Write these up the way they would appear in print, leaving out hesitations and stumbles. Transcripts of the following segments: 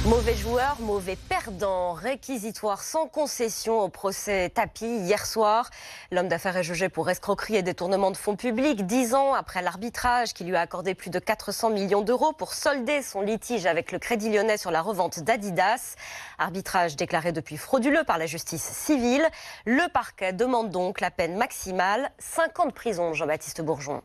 Mauvais joueur, mauvais perdant, réquisitoire sans concession au procès Tapie hier soir. L'homme d'affaires est jugé pour escroquerie et détournement de fonds publics 10 ans après l'arbitrage qui lui a accordé plus de 400 millions d'euros pour solder son litige avec le Crédit Lyonnais sur la revente d'Adidas. Arbitrage déclaré depuis frauduleux par la justice civile. Le parquet demande donc la peine maximale, 5 ans de prison, Jean-Baptiste Bourgeon.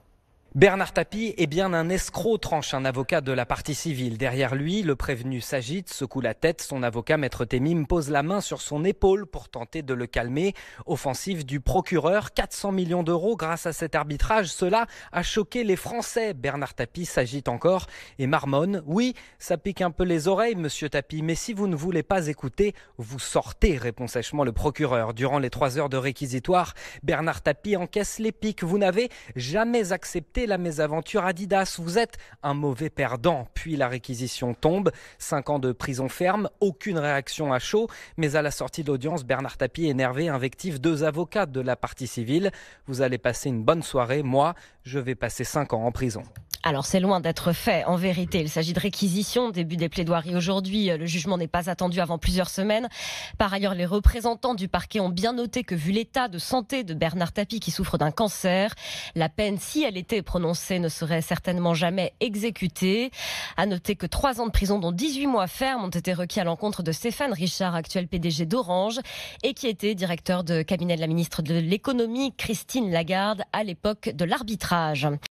Bernard Tapie est bien un escroc, tranche un avocat de la partie civile. Derrière lui, le prévenu s'agite, secoue la tête. Son avocat, maître Temim, pose la main sur son épaule pour tenter de le calmer. Offensive du procureur, 400 millions d'euros grâce à cet arbitrage. Cela a choqué les Français. Bernard Tapie s'agite encore et marmonne. Oui, ça pique un peu les oreilles, monsieur Tapie, mais si vous ne voulez pas écouter, vous sortez, répond sèchement le procureur. Durant les 3 heures de réquisitoire, Bernard Tapie encaisse les piques. Vous n'avez jamais accepté la mésaventure Adidas, vous êtes un mauvais perdant. Puis la réquisition tombe, 5 ans de prison ferme, aucune réaction à chaud, mais à la sortie de l'audience, Bernard Tapie, énervé, invective 2 avocats de la partie civile. Vous allez passer une bonne soirée, moi, je vais passer 5 ans en prison. Alors c'est loin d'être fait. En vérité, il s'agit de réquisition. Début des plaidoiries aujourd'hui. Le jugement n'est pas attendu avant plusieurs semaines. Par ailleurs, les représentants du parquet ont bien noté que vu l'état de santé de Bernard Tapie qui souffre d'un cancer, la peine, si elle était prononcée, ne serait certainement jamais exécutée. À noter que 3 ans de prison, dont 18 mois fermes, ont été requis à l'encontre de Stéphane Richard, actuel PDG d'Orange, et qui était directeur de cabinet de la ministre de l'économie, Christine Lagarde, à l'époque de l'arbitrage.